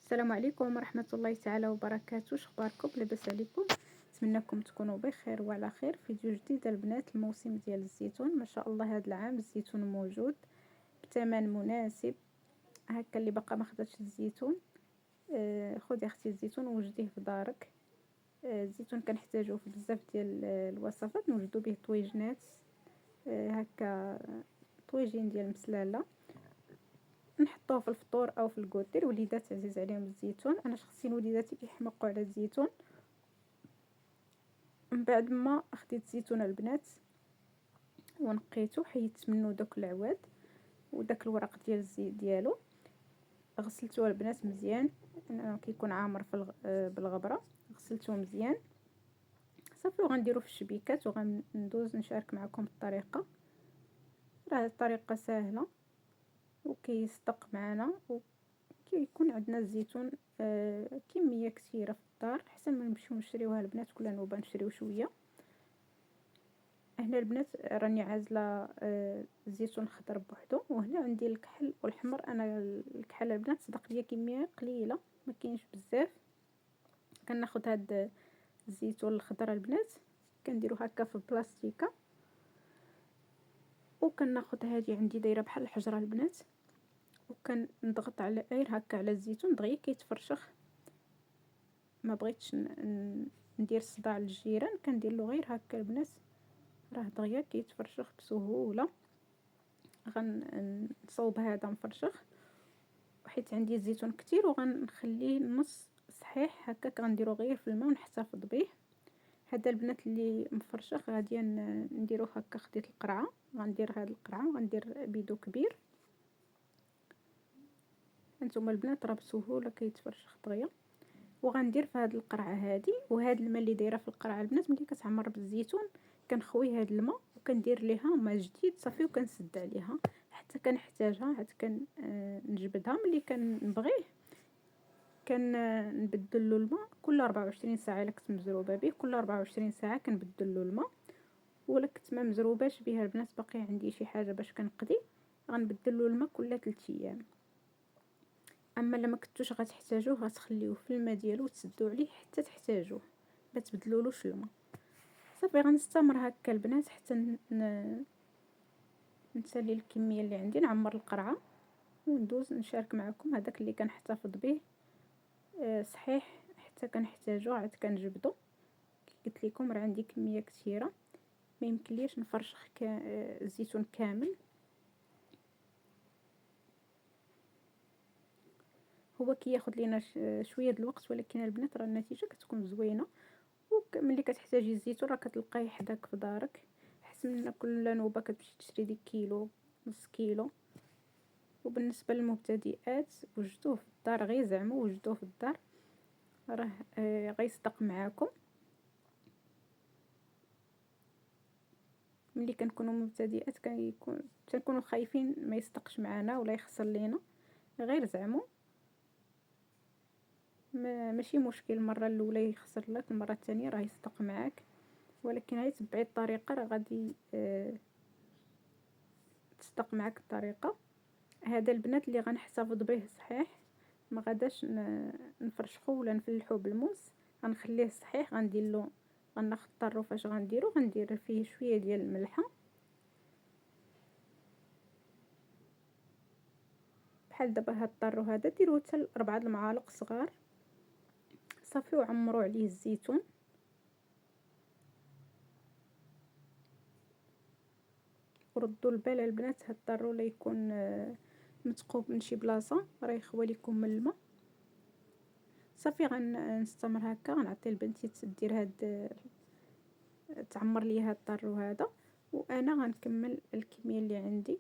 السلام عليكم ورحمة الله تعالى وبركاته. شخباركم؟ لاباس عليكم؟ نتمنىكم تكونوا بخير وعلى خير. فيديو جديد البنات. الموسم ديال الزيتون ما شاء الله هذا العام الزيتون موجود بثمن مناسب. هكا اللي باقا ما خداتش الزيتون، خذي اختي الزيتون ووجديه في دارك. الزيتون كنحتاجوه في بزاف ديال الوصفات، نوجدو به طويجنات، هكا طويجين ديال المسلاله، نحطوه في الفطور او في الكوتير. وليدات عزيز عليهم الزيتون، انا شخصيا وليداتي كيحمقوا على الزيتون. من بعد ما خديت الزيتون البنات ونقيته، حيدت منه داك العواد وداك الورق ديال الزيت ديالو، غسلته البنات مزيان، كيكون عامر في بالغبره. غسلته مزيان صافي، وغنديرو في الشبيكات وغندوز نشارك معكم الطريقه. راه الطريقه سهله وكيصدق معنا، وكيكون عندنا الزيتون كميه كثيره في الدار، احسن ما نمشيو نشريوها البنات كل نوبه نشريو شويه. هنا البنات راني عازله الزيتون الخضر بوحدو، وهنا عندي الكحل والحمر. انا الكحل البنات صدق ليا كميه قليله، ما كاينش بزاف. كناخذ هاد الزيتون الخضر البنات كنديرو هكا في بلاستيكه، وكناخذ هذه عندي دايره بحال الحجره البنات، وكنضغط على غير هكا على الزيتون دغيا كيتفرشخ. ما بغيتش ندير صداع للجيران، كندير له غير هكا البنات، راه دغيا كيتفرشخ بسهوله. غنصوب هذا مفرشخ حيت عندي الزيتون كتير، وغنخليه نص صحيح هكاك، غنديرو غير في الماء ونحتفظ به. هذا البنات اللي مفرشخ غادي نديروه هكا. خديت القرعه، غندير هاد القرعه وغندير بيدو كبير. هانتوما البنات راه بسهوله كيتفرشخ دغيا. وغندير في هاد القرعه هادي، وهاد الماء اللي دايره في القرعه البنات ملي كتعمر بالزيتون كنخوي هاد الماء وكندير ليها ماء جديد صافي، وكنسد عليها حتى كنحتاجها، عاد نجبدها ملي كنبغيه. نبدل له الماء كل 24 ساعه. الا كنت مزروبه به كل 24 ساعه كنبدل له الماء، ولا كنت ما مزروباش بها البنات باقي عندي شي حاجه باش كنقضي، غنبدل له الماء كل 3 ايام. اما لما كنتوش غتحتاجوه غتخليوه في الماء ديالو وتسدوا عليه حتى تحتاجوه، ما تبدلولوش الماء. صافي غنستمر هكا البنات حتى نسالي الكميه اللي عندي، نعمر القرعه وندوز نشارك معكم هذاك اللي كنحتفظ به صحيح حتى كنحتاجو عاد كنجبدو. قلت لكم راه عندي كميه كثيره، ما يمكنليش نفرشخ الزيتون كامل. هو كياخذ لينا شويه د الوقت، ولكن البنات راه النتيجه كتكون زوينه. وملي كتحتاجي الزيتون راه كتلقايه حداك في دارك، احسن من كل نوبه كتمشي تشري ديك كيلو نص كيلو. وبالنسبه للمبتدئات وجدوه في الدار، غير زعما وجدوه في الدار راه غيصدق معاكم. ملي كنكونوا مبتدئات كنكونوا خايفين ما يصدقش معنا ولا يخسر لينا، غير زعما ماشي مشكل. المره الاولى يخسر لك، المره الثانيه راه يصدق معاك. ولكن هاي تبعي الطريقه راه غادي تصدق معاك الطريقه. هذا البنات اللي غنحتفظ به صحيح، ما غاداش نفرشخو ولا نفلحو بالموس، غنخليه صحيح. غندير له، غناخذ الطرو فاش غنديرو، غندير فيه شويه ديال الملحه بحال دابا. هاد الطرو هذا ديروه حتى 4 المعالق صغار صافي، وعمروا عليه الزيتون. وردوا البال البنات، هاد الطرو لا يكون متقوب من شي بلاصه، راه يخوى لكم من الماء. صافي غنستمر هكا، غنعطي لبنتي تدير هاد تعمر لي هاد الطرو هذا، وانا غنكمل الكميه اللي عندي.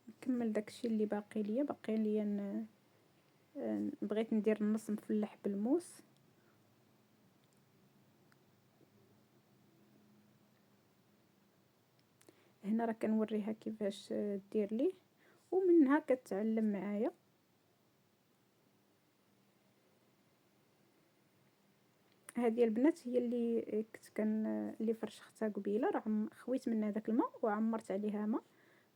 نكمل داكشي اللي باقي ليا بغيت ندير النص مفلح بالموس. هنا راه كنوريها كيفاش دير ليه، ومنها كتعلم معايا. هذه البنات هي اللي اللي فرشختها قبيله، راه خويت منها داك الماء وعمرت عليها ماء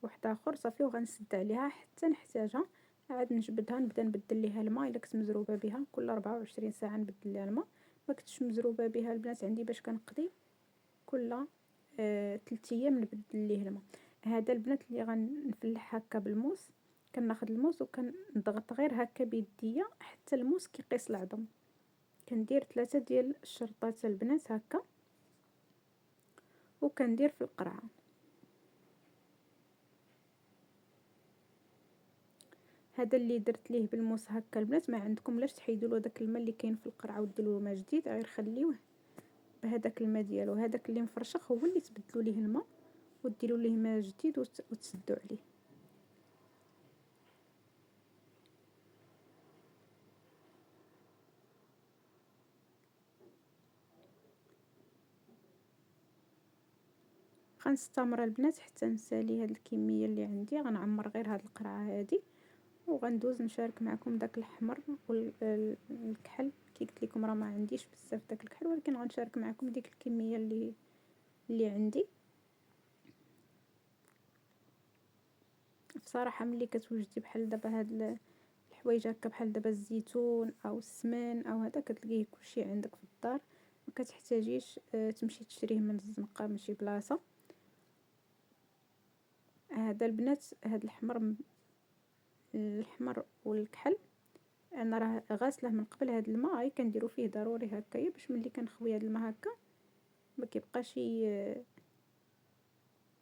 واحد اخر صافي، وغنسد عليها حتى نحتاجها. عاد نجبدها، نبدا نبدل ليها الماء. الا كنت مزروبه بها كل 24 ساعه نبدل ليها الماء. ما كنتش مزروبه بها البنات عندي باش كنقضي كل 3 ايام نبدل ليه الماء. هذا البنات اللي غنفلح هكا بالموس، كناخذ الموس وكنضغط غير هكا بيديا حتى الموس كيقيس العظم. كندير 3 ديال الشرطات البنات هكا وكندير في القرعه. هذا اللي درت ليه بالموس هكا البنات. ما عندكم لاش تحيدوا له داك الماء اللي كاين في القرعه وديروا له ماء جديد، غير خليوه بهذاك الماء ديالو. هذاك اللي مفرشخ هو اللي تبدلوا ليه الماء وديروا ليه ماء جديد وتسدوا عليه. غنستمر البنات حتى نسالي هاد الكميه اللي عندي. غنعمر غير هاد القرعه هادي وغندوز نشارك معكم داك الاحمر والكحل. كي قلت لكم راه ما عنديش بزاف داك الكحل، ولكن غنشارك معكم ديك الكميه اللي عندي. بصراحه ملي كتوجدي بحال دابا هاد الحوايج هكا بحال دابا الزيتون او السمن او هذا، كتلقيه كلشي عندك في الدار، ما كتحتاجيش تمشي تشريه من الزنقه من شي بلاصه. هذا البنات هاد الحمر والكحل انا راه غاسله من قبل. هاد الماء غير كنديرو فيه ضروري هكايا باش ملي كنخوي هاد الماء هكا ما كيبقاش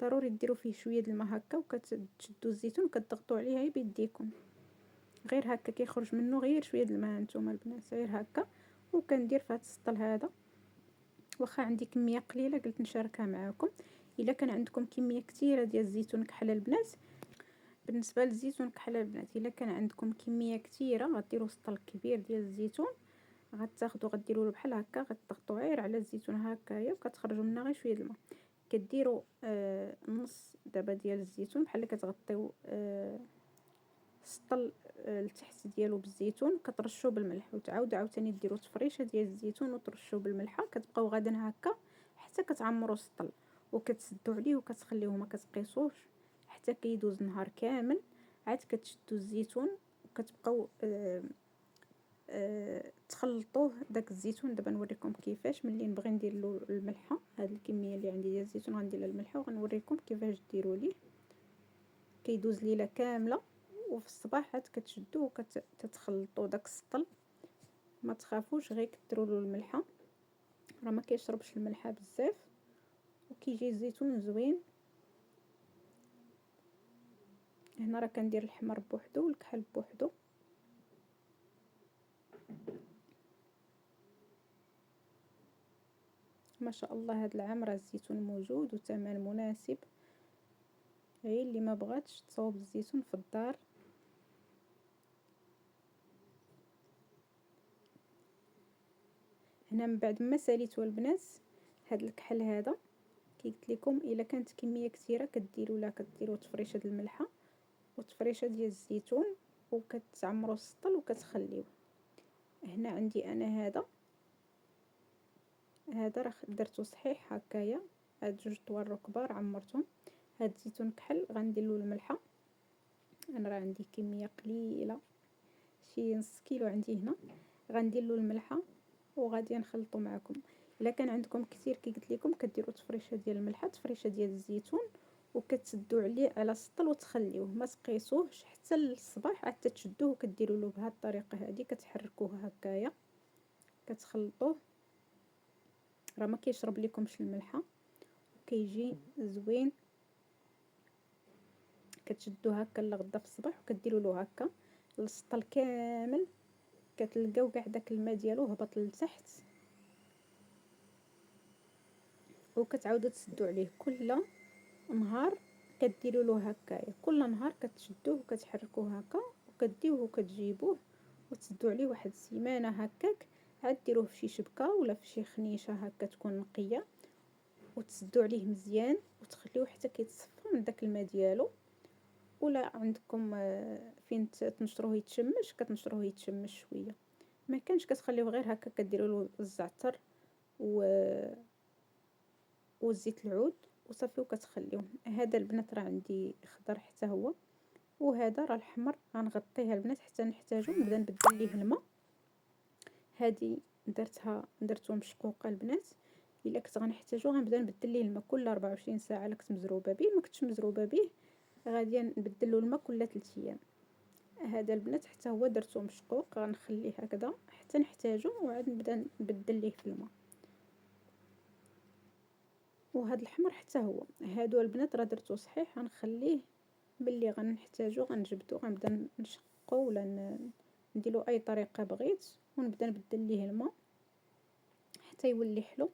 ضروري ديروا فيه شويه د الماء هكا. وكتشدوا الزيتون وكتضغطوا عليه غير بيديكم، غير هكا كيخرج منه غير شويه د الماء نتوما البنات، غير هكا. وكندير في هاد السطل هذا. واخا عندي كميه قليله قلت نشاركها معكم. الا كان عندكم كميه كثيره ديال الزيتون كحل البنات، بالنسبه للزيتون كحل البنات الا كان عندكم كميه كثيره غديروا سطل كبير ديال الزيتون، غتاخدوا غديروا بحال هكا، غتضغطوا غير على الزيتون هكايا وكتخرجوا منها غير شويه الماء. كديروا نص دابا ديال الزيتون بحال كتغطيو السطل التحت ديالو بالزيتون، كترشوه بالملح وتعاودوا عاوتاني ديروا تفريشه ديال الزيتون وترشوه بالملحه. كتبقاو غادين هكا حتى كتعمروا السطل وكتسدوا عليه وكتخليوه ما كتقيسوش حتى كيدوز نهار كامل. عاد كتشدوا الزيتون وكتبقاو تخلطوه داك الزيتون. دابا نوريكم كيفاش ملي نبغي ندير له الملحه. هاد الكميه اللي عندي ديال الزيتون غندير لها الملحه وغنوريكم كيفاش ديروا ليه. كيدوز ليله كامله وفي الصباح عاد كتشدوه وكتخلطوا داك السطل. ما تخافوش غير كثروا له الملحه، راه ما كيشربش الملحه بزاف وكيجي الزيتون زوين. هنا راه كندير الحمر بوحدو والكحل بوحدو. ما شاء الله هذا العام راه الزيتون موجود وثمن مناسب. غير اللي ما بغاتش تصاوب الزيتون في الدار. هنا من بعد ما ساليتو البنات هاد الكحل هذا، كي قلت لكم الا كانت كميه كثيره كديروا تفريشه د الملحه وتفريشه ديال الزيتون وكتعمروا السطل وكتخليوه. هنا عندي انا هذا راه درتو صحيح هكايا. هاد 2 طوال كبار عمرتهم. هاد الزيتون كحل غندير له الملحه. انا راه عندي كميه قليله شي نص كيلو عندي هنا. غندير له الملحه وغادي نخلطو معكم. الا كان عندكم كثير كي قلت لكم كديروا تفريشه ديال الملحه تفريشه ديال الزيتون وكتسدوا عليه على السطل وتخليوه ما تقيسوهش حتى للصباح. عاد تشدوه وكديروا له بهذه الطريقه هذه، كتحركوه هكايا كتخلطوه. راه ما كيشرب لكمش الملحه كيجي زوين. كتشدوه هكا لغدا في الصباح وكديروا له هكا السطل كامل. كتلقاو كاع داك الماء ديالو هبط لتحت وكتعاودوا تسدوا عليه كل نهار. كديروا له هكايا كل نهار كتشدوه وكتحركوه هكا وكديوه وكتجيبوه وتسدوا عليه واحد السيمانه هكاك. عاد ديروه في شي شبكه ولا في شي خنيشه هكا تكون نقيه وتسدوا عليه مزيان وتخليوه حتى كيتصفى من داك الماء ديالو. ولا عندكم فين تنشروه يتشمش كتنشروه يتشمش شويه. ما كانش كتخليوه غير هكا كديروا له الزعتر والزيت العود وصافي وكتخليوه. هذا البنات راه عندي خضر حتى هو وهذا راه الحمر غنغطيه البنات حتى نحتاجو، نبدا نبدل ليه الماء. هذه درتو مشقوقه البنات. الا كنت غنحتاجو غنبدا نبدل ليه الماء كل 24 ساعه. الا كنت مزروبه به، ما كنتش مزروبه به غادي نبدل له الماء كل 3 ايام. هذا البنات حتى هو درتو مشقوق، غنخليه هكذا حتى نحتاجو وعاد نبدا نبدل ليه في الماء. وهذا الحمر حتى هو، هادو البنات راه درتو صحيح، غنخليه باللي غنحتاجو غنجبدو، غنبدا نشقو ولا نديرو اي طريقه بغيت، ونبدا نبدل ليه الماء حتى يولي حلو.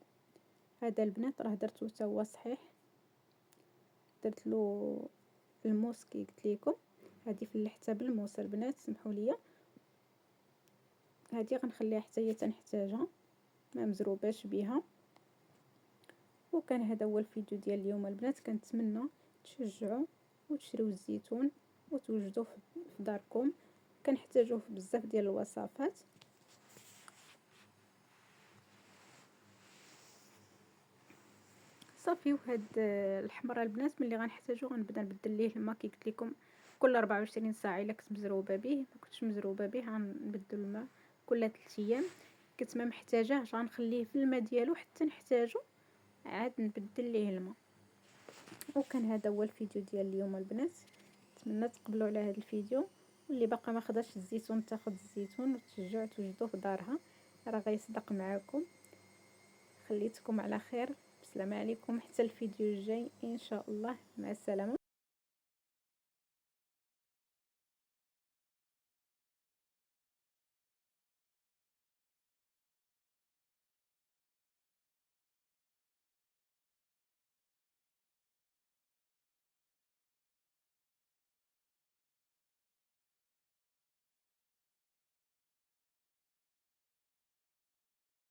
هذا البنات راه درتو حتى هو صحيح، درت له الموس كي قلت لكم. هذه فلحتها بالموس البنات، سمحوا لي. هذه غنخليها حتى هي تنحتاجها، ما مزروباش بها. وكان هذا هو الفيديو ديال اليوم البنات. كنتمنى تشجعوا وتشريو الزيتون وتوجدوه في داركم، كنحتاجوه في بزاف ديال الوصفات. صافي. وهاد الحمر البنات ملي غنحتاجو غنبدا نبدل ليه الماء كي قلت لكم كل 24 ساعه. الا كنت مزروبه به، ما كنتش مزروبه به غنبدل الماء كل 3 ايام. كنت ما محتاجاهش غنخليه في الماء ديالو حتى نحتاجو عاد نبدل ليه الماء. وكان هذا هو الفيديو ديال اليوم البنات. نتمنى تقبلوا على هذا الفيديو، واللي باقا ما خداش الزيتون تاخد الزيتون وتشجعوا توجدوه في دارها، راه غيصدق معاكم. خليتكم على خير، السلام عليكم حتى الفيديو الجاي ان شاء الله. مع السلامه.